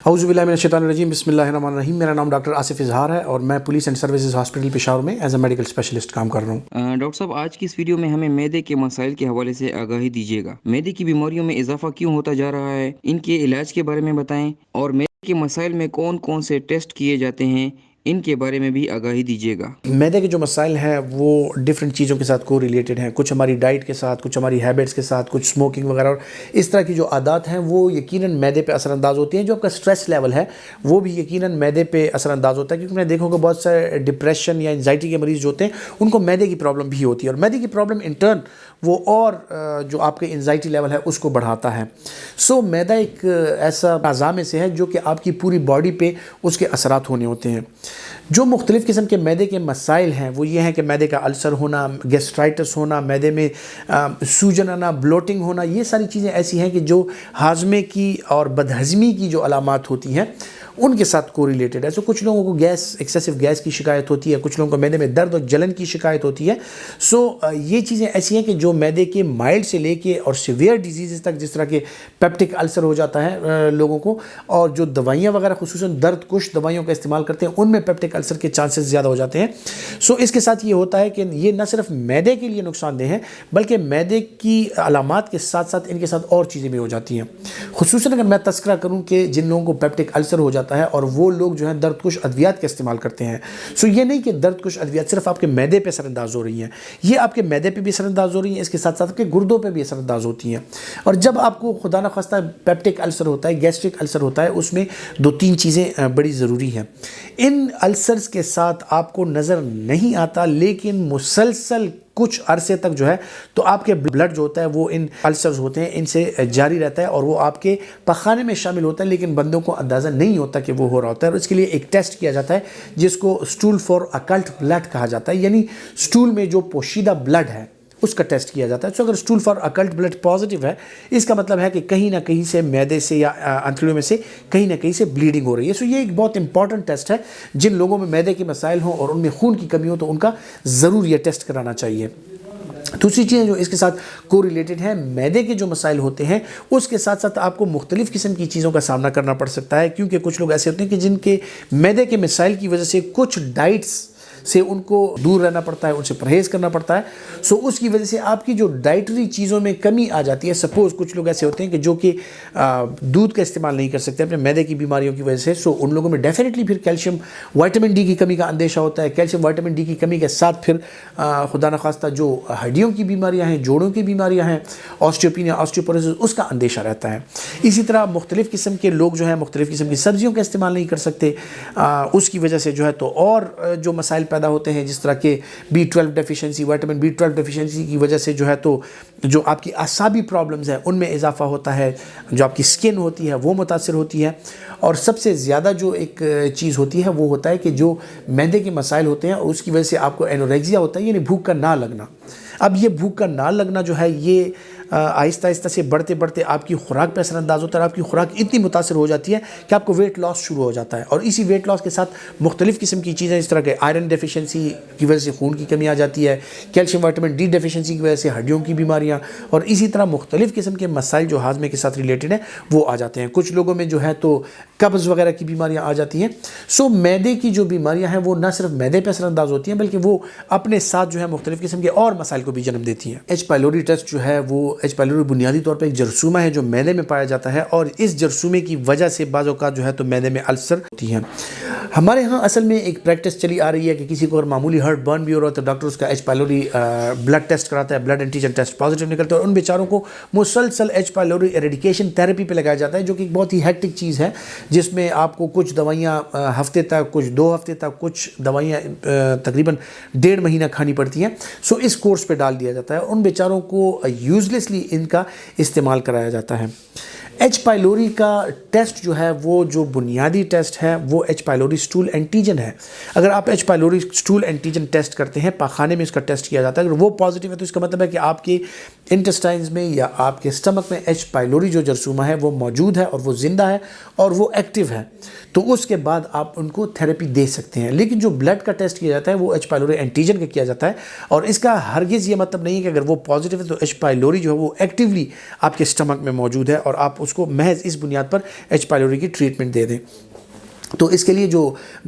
औज़ुबिल्लाहिमिनश्शैतानिर्रजीम बिस्मिल्लाहिर्रहमानिर्रहीम। मेरा नाम डॉक्टर आसिफ इजहार है और मैं police and services hospital Peshawar में एज अ मेडिकल स्पेशलिस्ट काम कर रहा हूँ। डॉक्टर साहब, आज की इस वीडियो में हमें मैदे के मसाइल के हवाले से आगाही दीजिएगा। मैदे की बीमारियों में इजाफा क्यों होता जा रहा है, इनके इलाज के बारे में बताएं और मैदे के मसाइल में कौन कौन से टेस्ट किए जाते हैं, इनके बारे में भी आगाही दीजिएगा। मैदे के जो मसाइल हैं वो डिफरेंट चीज़ों के साथ को रिलेटेड हैं, कुछ हमारी डाइट के साथ, कुछ हमारी हैबिट्स के साथ, कुछ स्मोकिंग वगैरह और इस तरह की जो आदत हैं वो यकीनन मैदे पे असरअंदाज होती हैं। जो आपका स्ट्रेस लेवल है वो भी यकीनन मैदे पे असरअंदाज होता है, क्योंकि मैंने देखा होगा बहुत सारे डिप्रेशन या एंजाइटी के मरीज़ जो होते हैं उनको मैदे की प्रॉब्लम भी होती है, और मैदे की प्रॉब्लम इन टर्न वो और जो आपके एंजाइटी लेवल है उसको बढ़ाता है। सो मैदा एक ऐसा अज़ा में से है जो कि आपकी पूरी बॉडी पे उसके असरात होने होते हैं। जो मुख्तलिफ़ किस्म के मैदे के मसाइल हैं वो ये हैं कि मैदे का अल्सर होना, गैस्ट्राइटिस होना, मैदे में सूजन आना, ब्लोटिंग होना, ये सारी चीज़ें ऐसी हैं कि जो हाजमे की और बदहज़मी की जो अलामात होती हैं उनके साथ को रिलेटेड है। सो कुछ लोगों को एक्सेसिव गैस की शिकायत होती है, कुछ लोगों को मैदे में दर्द और जलन की शिकायत होती है। सो ये चीज़ें ऐसी हैं कि जो मैदे के माइल्ड से लेके और सीवियर डिजीज़ तक, जिस तरह के पेप्टिक अल्सर हो जाता है लोगों को, और जो दवाइयाँ वगैरह खुसूसन दर्द कुश दवाइयों का इस्तेमाल करते हैं उनमें पेप्टिक अल्सर के चांसेस ज़्यादा हो जाते हैं। सो इसके साथ ये होता है कि ये न सिर्फ मैदे के लिए नुकसानदेह है बल्कि मैदे की अलामात के साथ साथ इनके साथ और चीज़ें भी हो जाती हैं। खुसूसन अगर मैं तस्करा करूँ कि जिन लोगों को पेप्टिक अल्सर हो जाता है और वो लोग जो है दर्दकुश अद्वियात का इस्तेमाल करते हैं। सो ये नहीं कि दर्दकुश अद्वियात सिर्फ आपके मैदे पे असरअंदाज हो रही हैं, ये आपके मैदे पे भी असरअंदाज हो रही हैं, इसके साथ साथ आपके गुर्दों पे भी असरअंदाज होती हैं। और जब आपको खुदा न खास्ता पेप्टिक अल्सर होता है, गैस्ट्रिक अल्सर होता है, उसमें दो तीन चीज़ें बड़ी ज़रूरी हैं। इन अल्सर्स के साथ आपको नज़र नहीं आता, लेकिन मुसलसल कुछ अरसे तक जो है तो आपके ब्लड जो होता है वो इन अल्सर्स होते हैं इनसे जारी रहता है और वो आपके पखाने में शामिल होता है, लेकिन बंदों को अंदाज़ा नहीं होता कि वो हो रहा होता है। और इसके लिए एक टेस्ट किया जाता है जिसको स्टूल फॉर अकल्ट ब्लड कहा जाता है, यानी स्टूल में जो पोशीदा ब्लड है उसका टेस्ट किया जाता है। तो अगर stool for occult blood positive है, इसका मतलब है कि कहीं ना कहीं से मैदे से या अंतड़ियों में से कहीं ना कहीं से ब्लीडिंग हो रही है। सो ये एक बहुत इंपॉर्टेंट टेस्ट है। जिन लोगों में मैदे के मसाइल हों और उनमें खून की कमी हो तो उनका ज़रूर ये टेस्ट कराना चाहिए। दूसरी चीज़ जो इसके साथ को रिलेटेड है, मैदे के जो मसाइल होते हैं उसके साथ साथ आपको मुख्तलिफ़ किस्म की चीज़ों का सामना करना पड़ सकता है, क्योंकि कुछ लोग ऐसे होते हैं कि जिनके मैदे के मसाइल की वजह से कुछ डाइट्स से उनको दूर रहना पड़ता है, उनसे परहेज़ करना पड़ता है। सो उसकी वजह से आपकी जो डाइटरी चीज़ों में कमी आ जाती है। सपोज़ कुछ लोग ऐसे होते हैं कि जो कि दूध का इस्तेमाल नहीं कर सकते अपने मैदे की बीमारियों की वजह से। सो उन लोगों में डेफिनेटली फिर कैल्शियम विटामिन डी की कमी का अंदेशा होता है। कैल्शियम विटामिन डी की कमी के साथ फिर खुदा न खास्ता जो हड्डियों की बीमारियाँ हैं, जोड़ों की बीमारियाँ हैं, ऑस्टियोपीनिया, ऑस्टियोपोरोसिस, उसका अंदेशा रहता है। इसी तरह मुख्तलिफ़ किस्म के लोग जो हैं मुख्तलिफ़ किस्म की सब्जियों का इस्तेमाल नहीं कर सकते, उसकी वजह से जो है तो और जो मसाइल पैदा होते हैं, जिस तरह के B12 deficiency, vitamin B12 deficiency की वजह से जो है तो जो आपकी आसाबी प्रॉब्लम्स हैं उनमें इजाफा होता है, जो आपकी स्किन होती है वो मुतासर होती है। और सबसे ज़्यादा जो एक चीज़ होती है वो होता है कि जो मैदे के मसाइल होते हैं उसकी वजह से आपको एनोरेक्सिया होता है, यानी भूख का ना लगना। अब ये भूख का ना लगना जो है ये आहिस्ता आहिस्ता से बढ़ते बढ़ते आपकी खुराक पर असरअंदाज होता है, और आपकी खुराक इतनी मुतासर हो जाती है कि आपको वेट लॉस शुरू हो जाता है। और इसी वेट लॉस के साथ मुख्तलिफ़ किस्म की चीज़ें, इस तरह के आयरन डेफिशिएंसी की वजह से खून की कमी आ जाती है, कैल्शियम विटामिन डी डेफिशिएंसी की वजह से हड्डियों की बीमारियाँ, और इसी तरह मुख्तलिफ़ किस्म के मसाइल जो हाजमे के साथ रिलेटेड हैं वो आ जाते हैं। कुछ लोगों में जो है तो कब्ज़ वगैरह की बीमारियाँ आ जाती हैं। सो मैदे की जो बीमारियाँ हैं वो न सिर्फ मैदे पर असरअंदाज होती हैं बल्कि वो अपने साथ जो है मुख्तलिफ़ किस्म के और मसाइल को भी जन्म देती हैं। एच पाइलोरी टेस्ट जो है वो, एच पाइलोरी बुनियादी तौर पे एक जरसूमा है जो मैदे में पाया जाता है, और इस जरसूमे की वजह से बाज़ औक़ात जो है तो मैदे में अल्सर होती हैं। हमारे यहाँ असल में एक प्रैक्टिस चली आ रही है कि किसी को अगर मामूली हार्ट बर्न भी हो रहा है तो डॉक्टर उसका एच पाइलोरी ब्लड टेस्ट कराता है, ब्लड एंटीजन टेस्ट पॉजिटिव निकलता है, और उन बेचारों को मुसलसल एच पाइलोरी एरेडिकेशन थेरेपी पे लगाया जाता है, जो कि एक बहुत ही हेक्टिक चीज़ है, जिसमें आपको कुछ दवाइयाँ हफ्ते तक, कुछ 2 हफ्ते तक, कुछ दवाइयाँ तकरीबन 1.5 महीना खानी पड़ती हैं। सो इस कोर्स पे डाल दिया जाता है, उन बेचारों को यूजलेसली इनका इस्तेमाल कराया जाता है। एच पाइलोरी का टेस्ट जो है वो जो बुनियादी टेस्ट है वो एच पाइलोरी स्टूल एंटीजन है। अगर आप H pylori stool antigen test करते हैं, पाखाने में इसका टेस्ट किया जाता है, अगर वो पॉजिटिव है तो इसका मतलब है कि आपके इंटेस्टाइन्स में या आपके स्टमक में एच पाइलोरी जो जरसूमा है वो मौजूद है और वो ज़िंदा है और वो एक्टिव है, तो उसके बाद आप उनको थेरेपी दे सकते हैं। लेकिन जो ब्लड का टेस्ट किया जाता है वो एच पाइलोरी एंटीजन का किया जाता है, और इसका हरगिज़ ये मतलब नहीं है कि अगर वो पॉजिटिव है तो एच पाइलोरी जो है वो एक्टिवली आपके स्टमक में मौजूद है और आप اس کو محض اس بنیاد پر ایچ پائلوری کی ٹریٹمنٹ دے دیں۔ تو اس کے لیے جو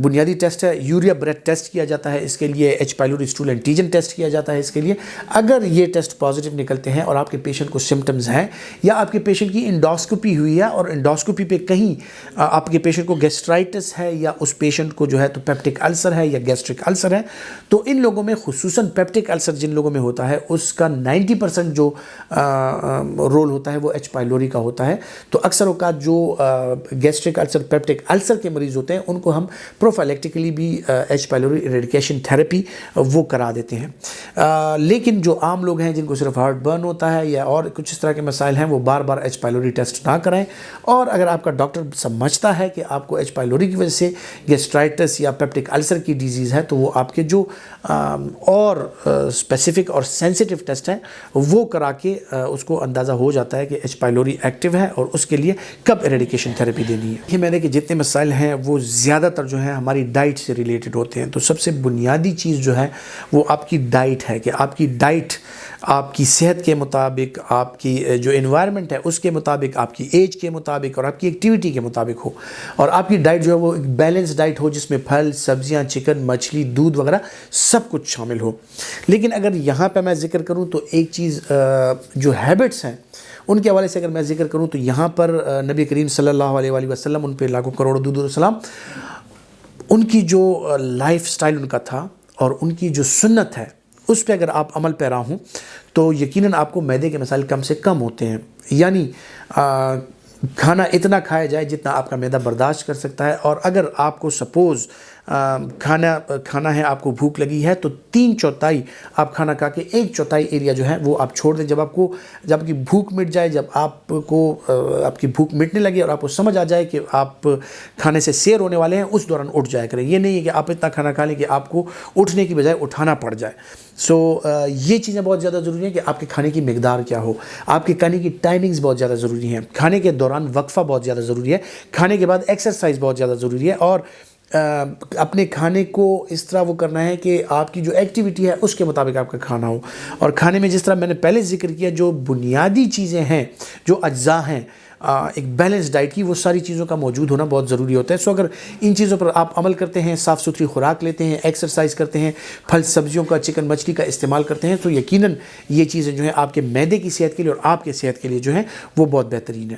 بنیادی ٹیسٹ ہے یوریا بریتھ ٹیسٹ کیا جاتا ہے، اس کے لیے H pylori stool antigen test کیا جاتا ہے اس کے لیے۔ اگر یہ ٹیسٹ پازیٹیو نکلتے ہیں اور آپ کے پیشنٹ کو سمٹمز ہیں یا آپ کے پیشنٹ کی انڈوسکوپی ہوئی ہے اور انڈوسکوپی پہ کہیں آپ کے پیشنٹ کو گیسٹرائٹس ہے یا اس پیشنٹ کو جو ہے تو پیپٹک السر ہے یا گیسٹرک السر ہے، تو ان لوگوں میں خصوصاً پیپٹک السر جن لوگوں میں ہوتا ہے اس کا 90% جو رول ہوتا ہے وہ ایچ پائلوری کا ہوتا ہے۔ تو اکثر اوقات جو گیسٹرک السر پیپٹک السر کے مریض ہوتے ہیں ان کو ہم پروفائلیکٹیکلی بھی ایچ پائلوری ایریڈیکیشن تھیراپی وہ کرا دیتے ہیں۔ لیکن جو عام لوگ ہیں جن کو صرف ہارٹ برن ہوتا ہے یا اور کچھ اس طرح کے مسائل ہیں، وہ بار بار ایچ پائلوری ٹیسٹ نہ کرائیں، اور اگر آپ کا ڈاکٹر سمجھتا ہے کہ آپ کو ایچ پائلوری کی وجہ سے گیسٹرائٹس یا پیپٹک السر کی ڈیزیز ہے، تو وہ آپ کے جو اور اسپیسیفک اور سینسیٹیو ٹیسٹ ہیں وہ کرا کے اس کو اندازہ ہو جاتا ہے کہ ایچ پائلوری ایکٹیو ہے اور اس کے لیے کب ایریڈیکیشن تھیراپی دینی ہے۔ یہ میرے کے جتنے مسائل ہیں وہ زیادہ تر جو ہیں ہماری ڈائٹ سے ریلیٹڈ ہوتے ہیں۔ تو سب سے بنیادی چیز جو ہے وہ آپ کی ڈائٹ ہے، کہ آپ کی ڈائٹ آپ کی صحت کے مطابق، آپ کی جو انوائرمنٹ ہے اس کے مطابق، آپ کی ایج کے مطابق اور آپ کی ایکٹیویٹی کے مطابق ہو، اور آپ کی ڈائٹ جو ہے وہ ایک بیلنس ڈائٹ ہو جس میں پھل، سبزیاں، چکن، مچھلی، دودھ وغیرہ سب کچھ شامل ہو۔ لیکن اگر یہاں پہ میں ذکر کروں تو ایک چیز جو ہیبٹس ہیں ان کے حوالے سے اگر میں ذکر کروں تو یہاں پر نبی کریم صلی اللہ علیہ وآلہ وسلم، ان پہ لاکھوں کروڑوں درود و سلام، ان کی جو لائف سٹائل ان کا تھا اور ان کی جو سنت ہے اس پہ اگر آپ عمل پیرا ہوں تو یقیناً آپ کو معدے کے مسائل کم سے کم ہوتے ہیں۔ یعنی کھانا اتنا کھایا جائے جتنا آپ کا معدہ برداشت کر سکتا ہے، اور اگر آپ کو سپوز کھانا ہے، آپ کو بھوک لگی ہے، تو 3/4 آپ کھانا کھا کے 1/4 ایریا جو ہے وہ آپ چھوڑ دیں۔ جب آپ کی بھوک مٹ جائے، جب آپ کی بھوک مٹنے لگے اور آپ کو سمجھ آ جائے کہ آپ کھانے سے سیر ہونے والے ہیں، اس دوران اٹھ جایا کریں۔ یہ نہیں ہے کہ آپ اتنا کھانا کھا لیں کہ آپ کو اٹھنے کی بجائے اٹھانا پڑ جائے۔ یہ چیزیں بہت زیادہ ضروری ہیں کہ آپ کے کھانے کی مقدار کیا ہو، آپ کے کھانے کی ٹائمنگز بہت زیادہ ضروری ہیں، کھانے کے دوران وقفہ بہت زیادہ ضروری ہے، کھانے کے بعد ایکسرسائز بہت زیادہ ضروری ہے، اور اپنے کھانے کو اس طرح وہ کرنا ہے کہ آپ کی جو ایکٹیویٹی ہے اس کے مطابق آپ کا کھانا ہو۔ اور کھانے میں جس طرح میں نے پہلے ذکر کیا، جو بنیادی چیزیں ہیں، جو اجزاء ہیں ایک بیلنس ڈائٹ کی، وہ ساری چیزوں کا موجود ہونا بہت ضروری ہوتا ہے۔ اگر ان چیزوں پر آپ عمل کرتے ہیں، صاف ستھری خوراک لیتے ہیں، ایکسرسائز کرتے ہیں، پھل سبزیوں کا، چکن مچھلی کا استعمال کرتے ہیں، تو یقیناً یہ چیزیں جو ہیں آپ کے معدے کی صحت کے لیے اور آپ کے صحت کے لیے جو ہیں وہ بہت بہترین ہے۔